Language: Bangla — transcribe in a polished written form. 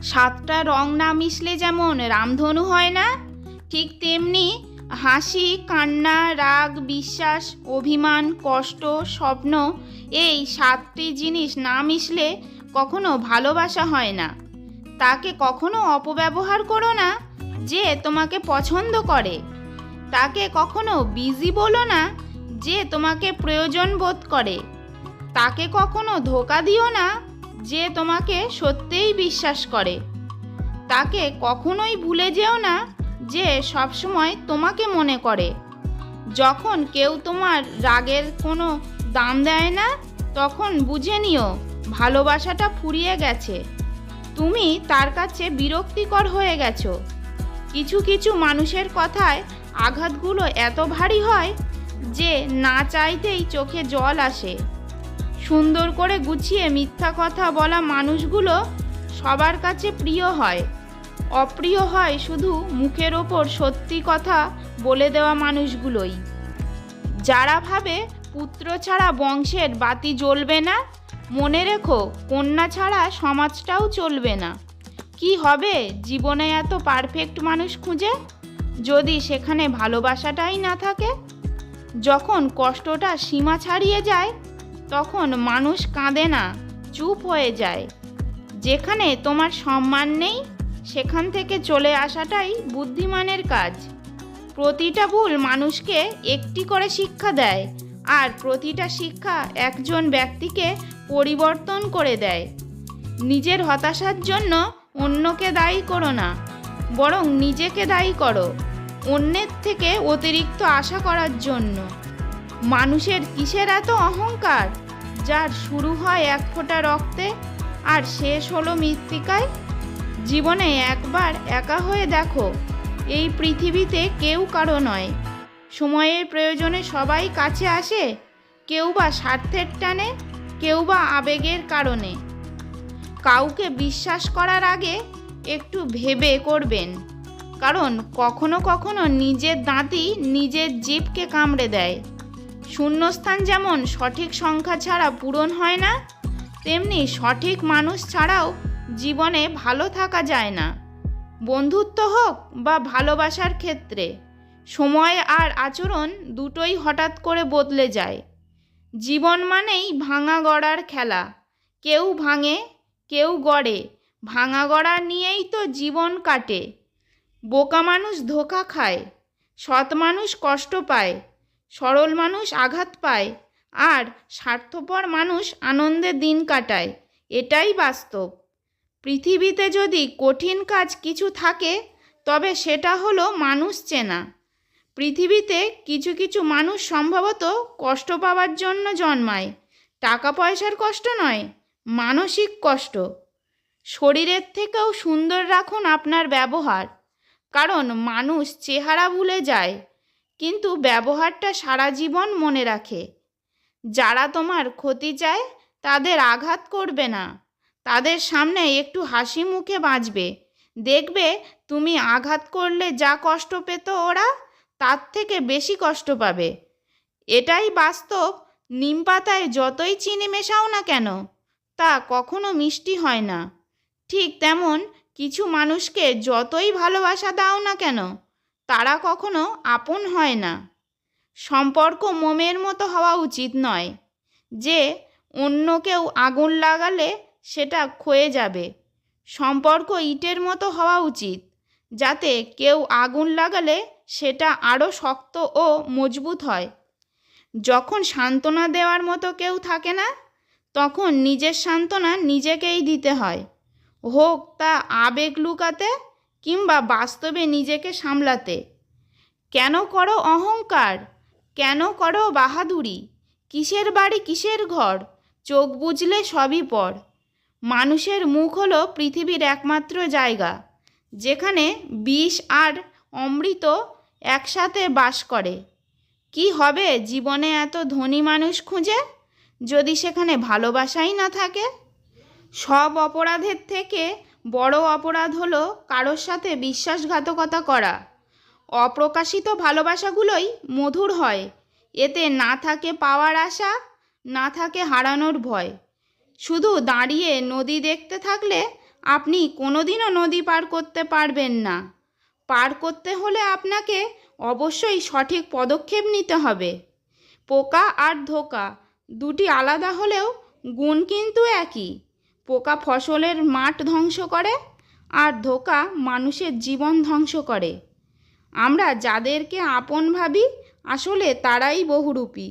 সাতটা রং না মিশলে যেমন রামধনু হয় না, ঠিক তেমনি হাসি, কান্না, রাগ, বিশ্বাস, অভিমান, কষ্ট, স্বপ্ন, এই সাতটি জিনিস না মিশলে কখনো ভালোবাসা হয় না। তাকে কখনো অপব্যবহার করো না যে তোমাকে পছন্দ করে। তাকে কখনো বিজি বলো না যে তোমাকে প্রয়োজন বোধ করে। তাকে কখনো ধোঁকা দিও না যে তোমাকে সত্যিই বিশ্বাস করে। তাকে কখনোই ভুলে যেও না যে সবসময় তোমাকে মনে করে। যখন কেউ তোমার রাগের কোনো দাম দেয় না, তখন বুঝে নিও ভালোবাসাটা ফুরিয়ে গেছে। তুমি তার কাছে বিরক্তিকর হয়ে গেছো। কিছু কিছু মানুষের কথায় আঘাতগুলো এত ভারী হয় যে না চাইতেই চোখে জল আসে। সুন্দর করে গুছিয়ে মিথ্যা কথা বলা মানুষগুলো সবার কাছে প্রিয় হয়। অপ্রিয় হয় শুধু মুখের ওপর সত্যি কথা বলে দেওয়া মানুষগুলোই। যারা ভাবে পুত্র ছাড়া বংশের বাতি জ্বলবে না, মনে রেখো কন্যা ছাড়া সমাজটাও চলবে না। কি হবে জীবনে এত পারফেক্ট মানুষ খুঁজে, যদি সেখানে ভালোবাসাটাই না থাকে? যখন কষ্টটা সীমা ছাড়িয়ে যায়, তখন মানুষ কাঁদে না, চুপ হয়ে যায়। যেখানে তোমার সম্মান নেই, সেখান থেকে চলে আসাটাই বুদ্ধিমানের কাজ। প্রতিটা ভুল মানুষকে একটি করে শিক্ষা দেয়, আর প্রতিটা শিক্ষা একজন ব্যক্তিকে পরিবর্তন করে দেয়। নিজের হতাশার জন্য অন্যকে দায়ী করো না, বরং নিজেকে দায়ী করো অন্যের থেকে অতিরিক্ত আশা করার জন্য। মানুষের কিসের এত অহংকার, যার শুরু হয় এক ফোঁটা রক্তে আর শেষ হলো মৃত্তিকায়? জীবনে একবার একা হয়ে দেখো, এই পৃথিবীতে কেউ কারো নয়। সময়ের প্রয়োজনে সবাই কাছে আসে, কেউ বা স্বার্থের টানে, কেউ বা আবেগের কারণে। কাউকে বিশ্বাস করার আগে একটু ভেবে করবেন, কারণ কখনো কখনো নিজের দাঁতই নিজের জিভকে কামড়ে দেয়। শূন্যস্থান যেমন সঠিক সংখ্যা ছাড়া পূরণ হয় না, তেমনি সঠিক মানুষ ছাড়াও জীবনে ভালো থাকা যায় না। বন্ধুত্ব হোক বা ভালোবাসার ক্ষেত্রে সময় আর আচরণ দুটোই হঠাৎ করে বদলে যায়। জীবন মানেই ভাঙা গড়ার খেলা। কেউ ভাঙে, কেউ গড়ে। ভাঙা গড়া নিয়েই তো জীবন কাটে। বোকা মানুষ ধোঁকা খায়, সৎ মানুষ কষ্ট পায়, সরল মানুষ আঘাত পায়, আর স্বার্থপর মানুষ আনন্দে দিন কাটায়। এটাই বাস্তব। পৃথিবীতে যদি কঠিন কাজ কিছু থাকে, তবে সেটা হলো মানুষ চেনা। পৃথিবীতে কিছু কিছু মানুষ সম্ভবত কষ্ট পাওয়ার জন্য জন্মায়। টাকা পয়সার কষ্ট নয়, মানসিক কষ্ট। শরীরের থেকেও সুন্দর রাখুন আপনার ব্যবহার, কারণ মানুষ চেহারা ভুলে যায়, কিন্তু ব্যবহারটা সারা জীবন মনে রাখে। যারা তোমার ক্ষতি চায় তাদের আঘাত করবে না, তাদের সামনে একটু হাসি মুখে বাঁচবে। দেখবে তুমি আঘাত করলে যা কষ্ট পেত ওরা, তার থেকে বেশি কষ্ট পাবে। এটাই বাস্তব। নিম পাতায় যতই চিনি মেশাও না কেন, তা কখনো মিষ্টি হয় না। ঠিক তেমন কিছু মানুষকে যতই ভালোবাসা দাও না কেন, তারা কখনো আপন হয় না। সম্পর্ক মোমের মতো হওয়া উচিত নয় যে অন্য কেউ আগুন লাগালে সেটা ক্ষয়ে যাবে। সম্পর্ক ইটের মতো হওয়া উচিত, যাতে কেউ আগুন লাগালে সেটা আরও শক্ত ও মজবুত হয়। যখন সান্ত্বনা দেওয়ার মতো কেউ থাকে না, তখন নিজের সান্ত্বনা নিজেকেই দিতে হয়, হোক তা আবেগ লুকাতে কিংবা বাস্তবে নিজেকে সামলাতে। কেন করো অহংকার? কেন করো বাহাদুরি? কিসের বাড়ি কিসের ঘর? চোখ বুঝলে সবই পর। মানুষের মুখ হলো পৃথিবীর একমাত্র জায়গা যেখানে বিষ আর অমৃত একসাথে বাস করে। কি হবে জীবনে এত ধনী মানুষ খুঁজে, যদি সেখানে ভালোবাসাই না থাকে? সব অপরাধের থেকে বড় অপরাধ হলো কারোর সাথে বিশ্বাসঘাতকতা করা। অপ্রকাশিত ভালোবাসাগুলোই মধুর হয়। এতে না থাকে পাওয়ার আশা, না থাকে হারানোর ভয়। শুধু দাঁড়িয়ে নদী দেখতে থাকলে আপনি কোনোদিনও নদী পার করতে পারবেন না। পার করতে হলে আপনাকে অবশ্যই সঠিক পদক্ষেপ নিতে হবে। পোকা আর ধোঁকা দুটি আলাদা হলেও গুণ কিন্তু একই। পোকা ফসলের মাঠ ধ্বংস করে আর ধোঁকা মানুষের জীবন ধ্বংস করে। আমরা যাদেরকে আপন ভাবি আসলে তারাই বহুরূপী।